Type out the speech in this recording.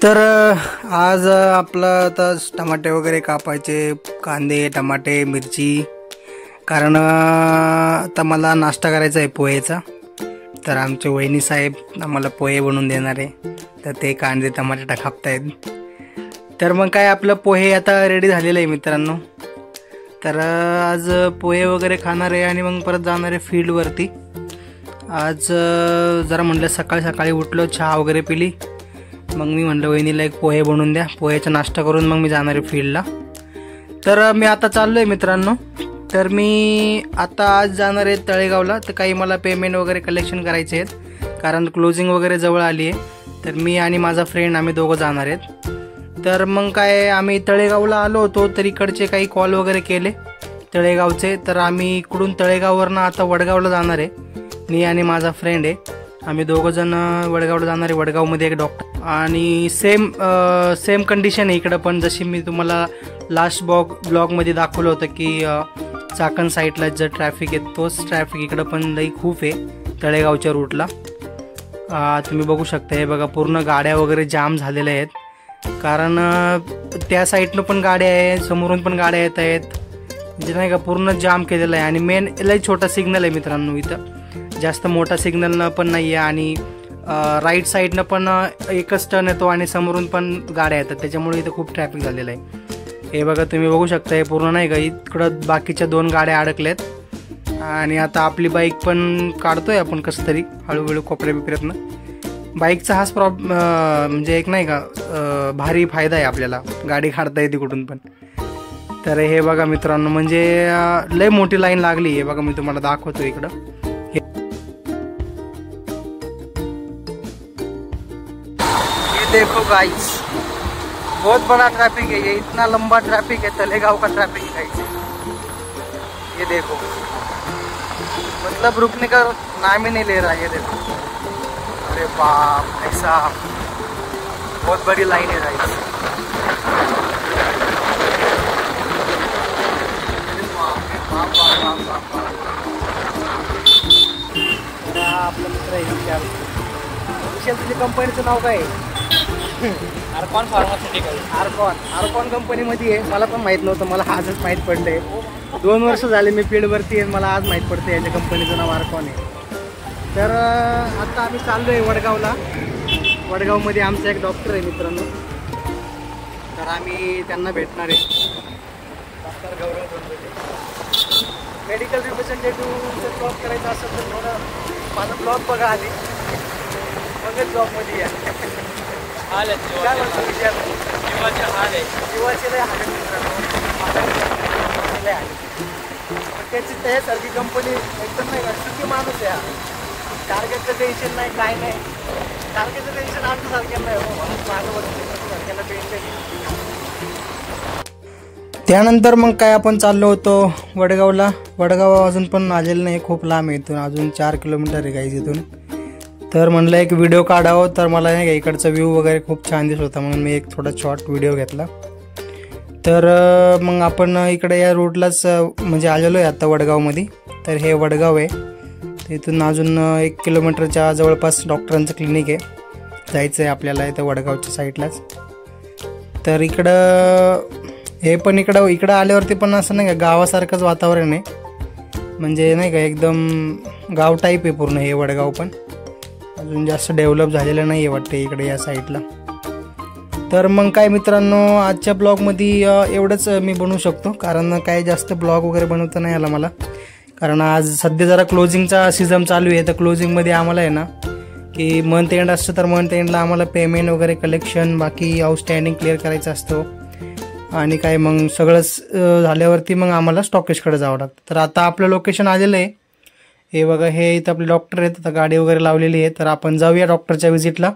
तर आज आपलं आता टमाटे वगैरे कापायचे, कांदे टमाटे मिरची, कारण आता मला नाश्ता करायचा आहे पोहेचा. तर आमचे वहिनी साहेब आम्हाला पोहे बनवून देणार आहे, तर ते कांदे टमाटे कापतायत. तर मग काय आपलं पोहे आता रेडी झालेलं आहे मित्रांनो. तर आज पोहे वगैरे खाणार आहे आणि मग परत जाणार आहे फील्डवरती. आज जरा म्हटलं सकाळी सकाळी उठलो, चहा वगैरे पिली, मग मी म्हटलं वहिनीला एक पोहे बनवून द्या, पोह्याचा नाश्ता करून मग मी जाणार आहे फील्डला. तर मी आता चाललो आहे मित्रांनो. तर मी आता आज जाणार आहे तळेगावला. तर काही मला पेमेंट वगैरे कलेक्शन करायचे आहेत, कारण क्लोजिंग वगैरे जवळ आली आहे. तर मी आणि माझा फ्रेंड आम्ही दोघं जाणार आहेत. तर मग काय आम्ही तळेगावला आलो होतो, तर इकडचे काही कॉल वगैरे केले तळेगावचे. तर आम्ही इकडून तळेगाववरनं आता वडगावला जाणार आहे. मी आणि माझा फ्रेंड आहे, आम्ही दोघं जण वडगावला जाणार आहे. वडगावमध्ये एक डॉक्टर आणि सेम कंडिशन आहे इकडं पण, जशी मी तुम्हाला लास्ट ब्लॉगमध्ये दाखवलं होतं की चाकण साईडला जर ट्रॅफिक आहे तोच ट्रॅफिक इकडं पण लई खूप आहे तळेगावच्या रूटला. तुम्ही बघू शकता, हे बघा पूर्ण गाड्या वगैरे जाम झालेल्या आहेत, कारण त्या साईडनं पण गाड्या आहेत, समोरून पण गाड्या येत आहेत, म्हणजे नाही का पूर्ण जाम केलेलं आहे. आणि मेन लई छोटा सिग्नल आहे मित्रांनो, इथं जास्त मोठा सिग्नल पण नाही आहे. आणि राईट साईडनं पण एकच टर्न येतो आणि समोरून पण गाड्या येतात, त्याच्यामुळे इथं खूप ट्रॅफिक झालेलं आहे. हे बघा तुम्ही बघू शकता, हे पूर्ण नाही का इकडं बाकीच्या 2 गाड्या अडकल्यात. आणि आता आपली बाईक पण काढतोय आपण कसं तरी हळूहळू कोपऱ्या बिपऱ्यातनं. बाईकचा हाच म्हणजे एक नाही का भारी फायदा आहे आपल्याला, गाडी काढता येते कुठून पण. तर हे बघा मित्रांनो, म्हणजे लय मोठी लाईन लागली. हे बघा मी तुम्हाला दाखवतो इकडं. ये देखो गाइस, बहुत बड़ा ट्रैफिक है, ये इतना लंबा ट्रैफिक है, तलेगांव का ट्रैफिक है गाइस. ये देखो, मतलब रुकने का नाम ही नहीं ले रहा. ये देखो, अरे बाप, ऐसा बहुत बड़ी लाइन है गाइस. आपलं मित्र आहे विशाल. तुझ्या कंपनीचं नाव काय आहे? Arcon pharmaceutical. आर्कॉन कंपनीमध्ये आहे. मला पण माहीत नव्हतं, मला आजच माहीत पडलंय. 2 वर्ष झाले मी फील्डवरती आहे, मला आज माहीत पडतं याच्या कंपनीचं नाव आर्कॉन आहे. तर आता आम्ही चाललो आहे वडगावला. वडगावमध्ये आमचा एक डॉक्टर आहे मित्रांनो, तर आम्ही त्यांना भेटणार आहे. डॉक्टर गौरव धोंडगे, मेडिकल रिप्रेझेंटेटिव्ह. जर जॉब करायचा असेल तर थोडं माझा ब्लॉग बघा आधी, मगच जॉबमध्ये या. हाल आहे काय म्हणतो विचार, जीवाचे हाल आहे, जीवाचे लय हाल मित्रांनो, लय हाल. त्याची त्यासारखी कंपनी एकदम नाही का सुखी माणूस आहे. टार्गेटचं टेन्शन नाही, काय नाही. टार्गेटचं टेन्शन आमच्यासारख्या नाही हो, माझं सारख्याला टेन्शन. त्यानंतर मग काय आपण चाललो होतो वडगावला. वडगाव अजून पण आलेलं नाही, खूप लांब आहे, इथून अजून 4 किलोमीटर आहे गाईज इथून. तर म्हणलं एक व्हिडिओ काढावं, तर मला नाही का इकडचा व्ह्यू वगैरे खूप छान दिसत होता, म्हणून मी एक थोडा शॉर्ट व्हिडिओ घेतला. तर मग आपण इकडे या रोडलाच म्हणजे आलेलो आहे आता वडगावमध्ये. तर हे वडगाव आहे, इथून अजून 1 किलोमीटरच्या जवळपास डॉक्टरांचं क्लिनिक आहे. जायचं आहे आपल्याला इथं वडगावच्या साईडलाच. तर हे पण इकडं आल्यावरती पण असं नाही का गावासारखंच वातावरण आहे, म्हणजे नाही का एकदम गाव टाईप आहे पूर्ण हे वडगाव. पण अजून जास्त डेव्हलप झालेलं नाही आहे वाटते इकडे या साईडला. तर मग काय मित्रांनो, आजच्या ब्लॉगमध्ये एवढंच मी बनवू शकतो, कारण काय जास्त ब्लॉग वगैरे बनवता नाही आला मला, कारण आज सध्या जरा क्लोजिंगचा सीझन चालू आहे. तर क्लोजिंगमध्ये आम्हाला आहे ना की मंथ एंड असतं, तर मंथ एंडला आम्हाला पेमेंट वगैरे कलेक्शन बाकी आउटस्टँडिंग क्लिअर करायचं असतं. आणि काय मग सगळंच झाल्यावरती मग आम्हाला स्टॉकेजकडे जावं लागतं. तर आता आपलं लोकेशन आलेलं आहे. हे बघा, हे इथं आपले डॉक्टर आहेत, आता गाडी वगैरे लावलेली आहे. तर आपण जाऊया डॉक्टरच्या व्हिजिटला.